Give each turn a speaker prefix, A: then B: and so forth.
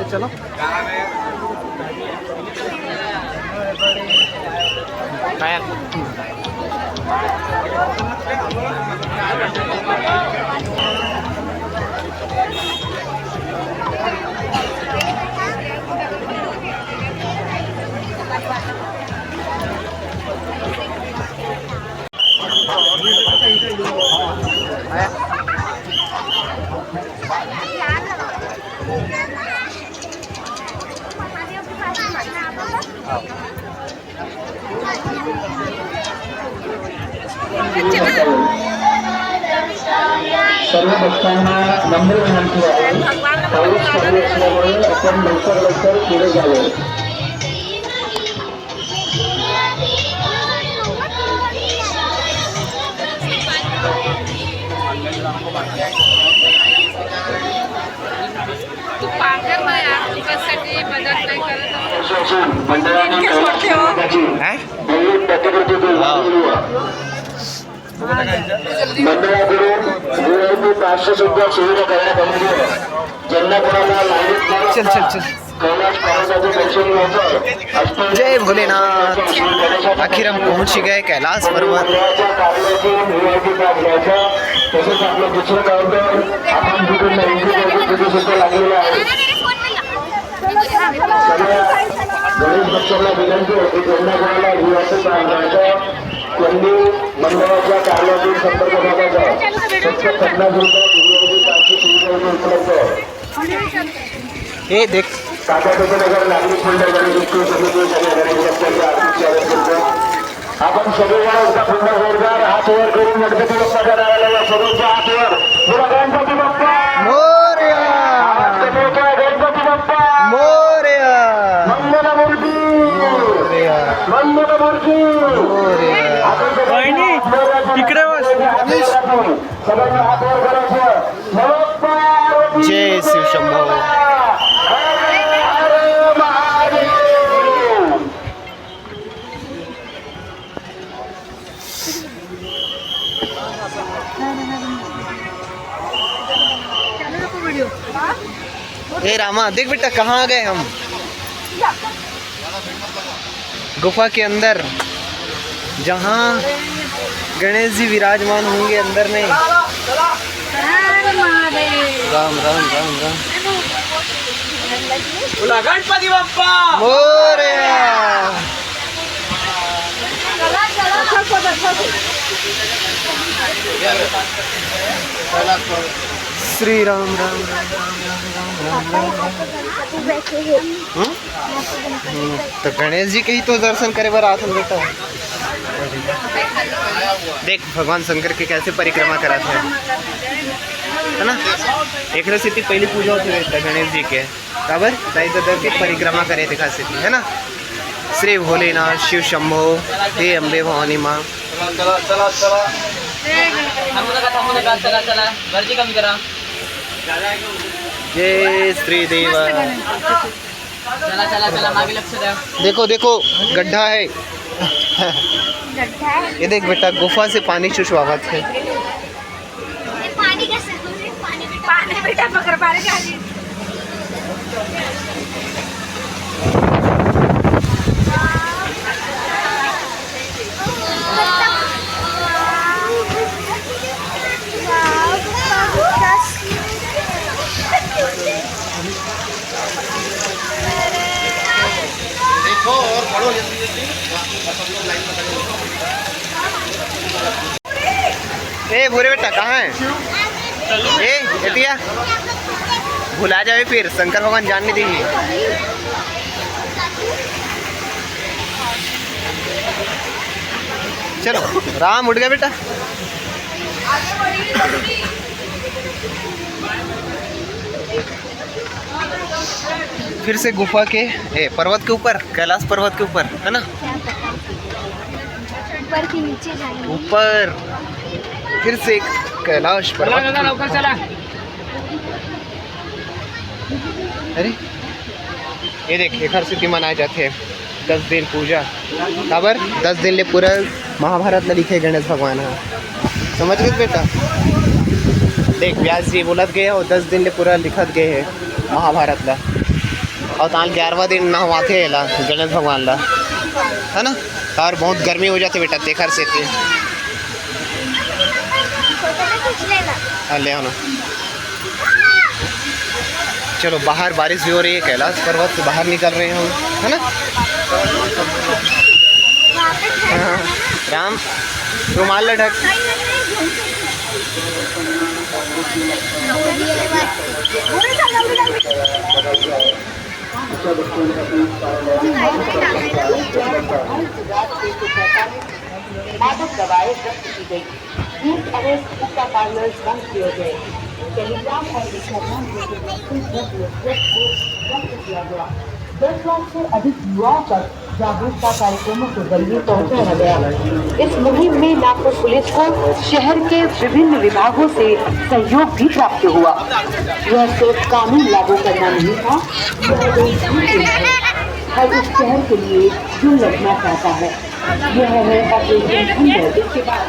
A: चलो
B: सर्व भक्तांना नम्र विनंती आहे, पाऊस चालू असल्यामुळे आपण लवकर पुढे जावे. मंडळाकडून VIP पासची सुद्धा सुविधा करण्यात आलेली आहे. ज्यांना कोणाला लाईव्ह
A: चल चल चल
B: कैलाश पर्वताचे दर्शन घ्यायचं.
A: जय भोलेनाथ. आखिर हम पहुंच ही गए कैलाश पर्वत.
B: VIP पास घ्यायचा. तसेच आपलं दुसरं काउंटर आपण तिथून तिथे सुद्धा लागलेलं आहे. गणेश भक्तांना विनंती होती, ज्यांना कोणाला VIP पास घ्यायचा त्यांनी मंडळाच्या कार्यालयातून संपर्क साधायचा. फक्त 50 रुपये पासची सुविधा उपलब्ध आहे.
A: हे देख
B: काकानगर नागरिक मंडळ गणेश समिती सगळ्या गणेश भक्तांचे आर्थिक स्वागत करतो. आपण सगळेजण एकदा पुन्हा जोरदार हात वर करून गणपती बाप्पाच्या नावाला सर्वच्या हात वर. गणपती बाप्पा
A: मोरया.
B: गणपती बाप्पा
A: मोरया.
B: मंगलमूर्ती मंगलमूर्ती.
A: इकडे
B: सगळ्यांना हात वर करायचं.
A: जय शिव शंभो. हे रामा देख बेटा कहाँ आ गए हम. गुफा के अंदर जहाँ गणेश जी विराजमान होंगे अंदर में. राम राम राम राम.
C: गणपती बाप्पा
A: मोरया. श्री राम राम राम राम राम राम. तो गणेश जी के ही तो दर्शन करे बार आसन बेटा. देख भगवान शंकर के कैसे परिक्रमा कराते हैं, है ना. एक ती पहली पूजा होती है गणेश जी के बराबर. दाई की परिक्रमा करे दिखा से, है ना. श्री भोलेनाथ शिव शंभो. हे अंबे भवानी माँ.
C: गर्दी कमी करा.
A: जय श्री देवा.
C: चला चला चला मागे लक्ष द्या.
A: देखो देखो गड्ढा है. ये देख बेटा गुफा से पानी चुचवावत है.
D: पानी बेटा पकड़ पा रहे.
A: देखो और पढ़ो जल्दी जल्दी. ए भूरे बेटा कहाँ है. ए एतिया भुला जाए फिर शंकर भगवान जानने दीजिए. चलो राम उठ गया बेटा. फिर से गुफा के पर्वत के ऊपर, कैलाश पर्वत के ऊपर, है ना.
D: ऊपर के नीचे जाएंगे.
A: ऊपर फिर से कैलाश पर्वत.
C: लवकर चला.
A: अरे ये देख एक हर सिद्धि मनाए जाते हैं 10 दिन पूजा. खबर 10 दिन ले पूरा महाभारतला लिखे गणेश भगवान हा समझ गए बेटा देख व्यास जी बोलत गए और 10 दिन ले पूरा लिखत गए है महाभारत ला और ताल 11वां दिन नहवाथे ला गणेश भगवान ला है ना और बहुत गर्मी हो जाती बेटा तेखर से ले आओ ना चलो बाहर बारिश भी हो रही है कैलाश पर्वत से बाहर निकल रहे हैं हम है ना हाँ, राम रुमाल ढक
E: मादक दवाएं जब्त की गई। 20 अरेस्ट हुक्का पार्लर्स बंद किए गए। टेलीग्राम और इंस्टाग्राम जैसे जब्त किया गया। 10 लाख से अधिक युवाओं तक जागरूकता कार्यक्रमों के जरिए पहुंचाया गया। इस मुहिम में नागपुर पुलिस को शहर के विभिन्न विभागों से सहयोग भी प्राप्त हुआ। यह सिर्फ कानून लागू करना नहीं था, हर उस शहर के लिए जो लड़ना चाहता है। यह है ऑपरेशन सुंदर। इसके बाद